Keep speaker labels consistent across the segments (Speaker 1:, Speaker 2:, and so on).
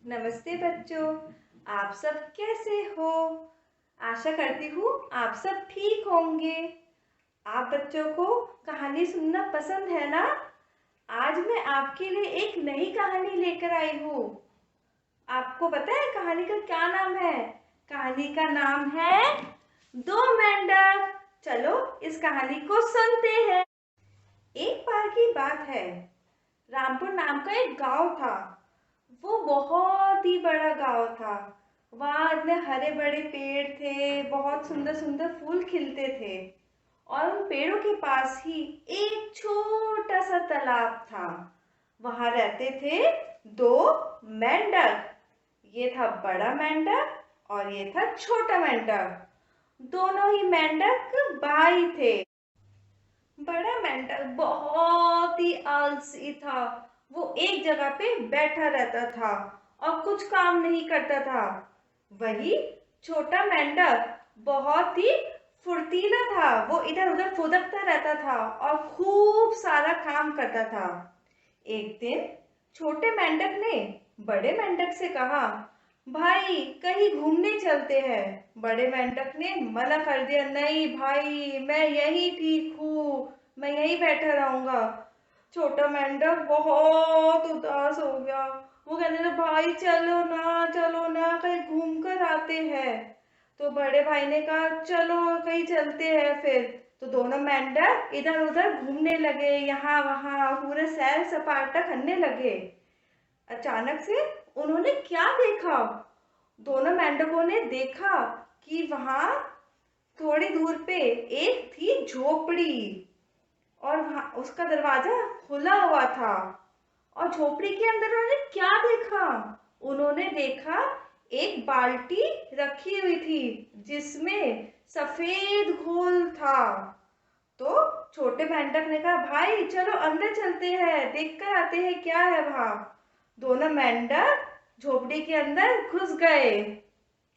Speaker 1: नमस्ते बच्चों, आप सब कैसे हो? आशा करती हूँ आप सब ठीक होंगे। आप बच्चों को कहानी सुनना पसंद है ना? आज मैं आपके लिए एक नई कहानी लेकर आई हूँ। आपको पता है कहानी का क्या नाम है? कहानी का नाम है दो मेंढक। चलो इस कहानी को सुनते हैं। एक बार की बात है, रामपुर नाम का एक गांव था। वो बहुत ही बड़ा गांव था। वहाँ इतने हरे भरे पेड़ थे, बहुत सुंदर सुंदर फूल खिलते थे। और उन पेड़ों के पास ही एक छोटा सा तालाब था। वहाँ रहते थे दो मेंढक। ये था बड़ा मेंढक और ये था छोटा मेंढक। दोनों ही मेंढक भाई थे। बड़ा मेंढक बहुत ही आलसी था। वो एक जगह पे बैठा रहता था और कुछ काम नहीं करता था। वही छोटा मेंढक बहुत ही फुर्तीला था। वो इधर उधर फुदकता रहता था और खूब सारा काम करता था। एक दिन छोटे मेंढक ने बड़े मेंढक से कहा, भाई कहीं घूमने चलते हैं। बड़े मेंढक ने मना कर दिया, नहीं भाई मैं यही ठीक हूँ, मैं यही बैठा रहूंगा। छोटा मेंढक बहुत उदास हो गया। वो कहने लगा, भाई चलो ना कहीं घूम कर आते हैं। तो बड़े भाई ने कहा, चलो कहीं चलते हैं फिर। तो दोनों मेंढक इधर उधर घूमने लगे, यहाँ वहां पूरे सैर सपाटा करने लगे। अचानक से उन्होंने क्या देखा? दोनों मेंढकों ने देखा कि वहां थोड़ी दूर पे एक थी झोपड़ी और वहां उसका दरवाजा खुला हुआ था। और झोपड़ी के अंदर उन्होंने क्या देखा? उन्होंने देखा एक बाल्टी रखी हुई थी जिसमें सफेद घोल था। तो छोटे मेंढक ने कहा, भाई चलो अंदर चलते हैं, देख कर आते हैं क्या है वहां। दोनों मेंढक झोपड़ी के अंदर घुस गए।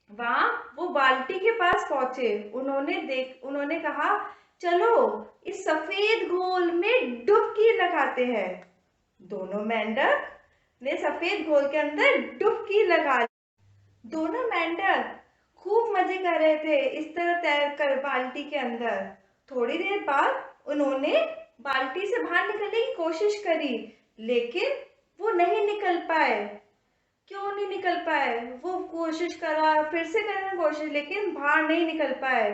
Speaker 1: वहां वो बाल्टी के पास पहुंचे। उन्होंने कहा, चलो इस सफेद घोल में डुबकी लगाते हैं। दोनों मेंढक ने सफेद घोल के अंदर डुबकी लगा ली। दोनों मेंढक खूब मजे कर रहे थे इस तरह तैर कर बाल्टी के अंदर। थोड़ी देर बाद उन्होंने बाल्टी से बाहर निकलने की कोशिश करी, लेकिन वो नहीं निकल पाए। क्यों नहीं निकल पाए? वो कोशिश करा, फिर से करने कोशिश, लेकिन बाहर नहीं निकल पाए।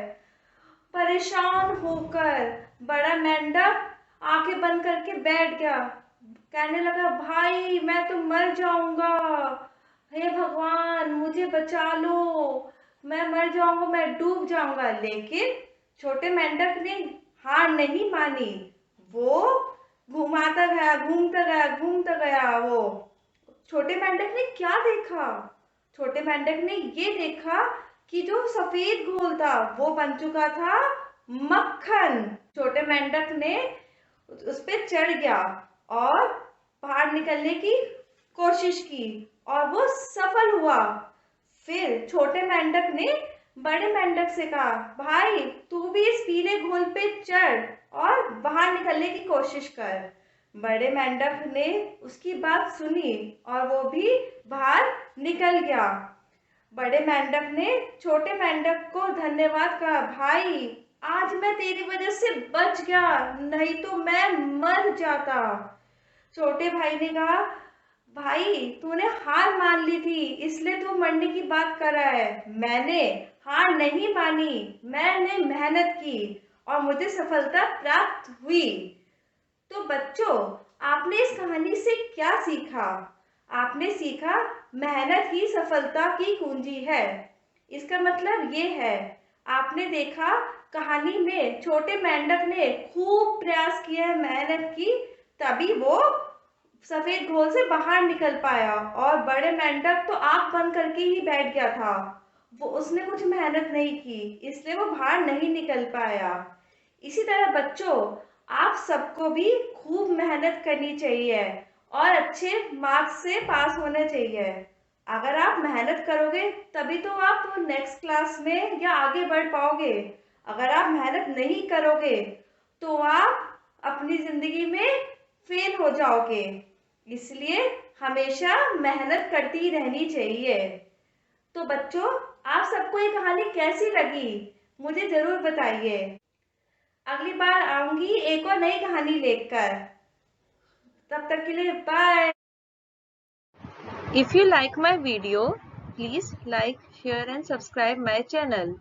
Speaker 1: परेशान होकर बड़ा मेंढक आंखें बंद करके बैठ गया। कहने लगा, भाई मैं तो मर जाऊंगा, हे भगवान मुझे बचा लो, मैं मर जाऊंगा, मैं डूब जाऊंगा। लेकिन छोटे मेंढक ने हार नहीं मानी। वो घुमाता गया, घूमता गया, घूमता गया। वो छोटे मेंढक ने क्या देखा? छोटे मेंढक ने ये देखा कि जो सफेद घोल था वो बन चुका था मक्खन। छोटे मेंढक ने उस पे चढ़ गया और बाहर निकलने की कोशिश की और वो सफल हुआ। फिर छोटे मेंढक ने बड़े मेंढक से कहा, भाई तू भी इस पीले घोल पे चढ़ और बाहर निकलने की कोशिश कर। बड़े मेंढक ने उसकी बात सुनी और वो भी बाहर निकल गया। बड़े मेंढक ने छोटे मेंढक को धन्यवाद कहा, भाई आज मैं तेरी वजह से बच गया, नहीं तो मैं मर जाता। छोटे भाई ने कहा, भाई तूने हार मान ली थी इसलिए तू मरने की बात कर रहा है। मैंने हार नहीं मानी, मैंने मेहनत की और मुझे सफलता प्राप्त हुई। तो बच्चों, आपने इस कहानी से क्या सीखा? आपने सीखा मेहनत ही सफलता की कुंजी है। इसका मतलब ये है, आपने देखा कहानी में छोटे मेंढक ने खूब प्रयास किया, मेहनत की, तभी वो सफेद घोल से बाहर निकल पाया। और बड़े मेंढक तो आंख बंद करके ही बैठ गया था। वो उसने कुछ मेहनत नहीं की, इसलिए वो बाहर नहीं निकल पाया। इसी तरह बच्चों, आप सबको भी खूब मेहनत करनी चाहिए और अच्छे मार्क्स से पास होना चाहिए। अगर आप मेहनत करोगे तभी तो आप नेक्स्ट क्लास में या आगे बढ़ पाओगे। अगर आप मेहनत नहीं करोगे तो आप अपनी जिंदगी में फेल हो जाओगे। इसलिए हमेशा मेहनत करती रहनी चाहिए। तो बच्चों, आप सबको ये कहानी कैसी लगी मुझे ज़रूर बताइए। अगली बार आऊंगी एक और नई कहानी लेकर। तब तक के लिए bye.
Speaker 2: If you like my video, please like, share and subscribe my channel.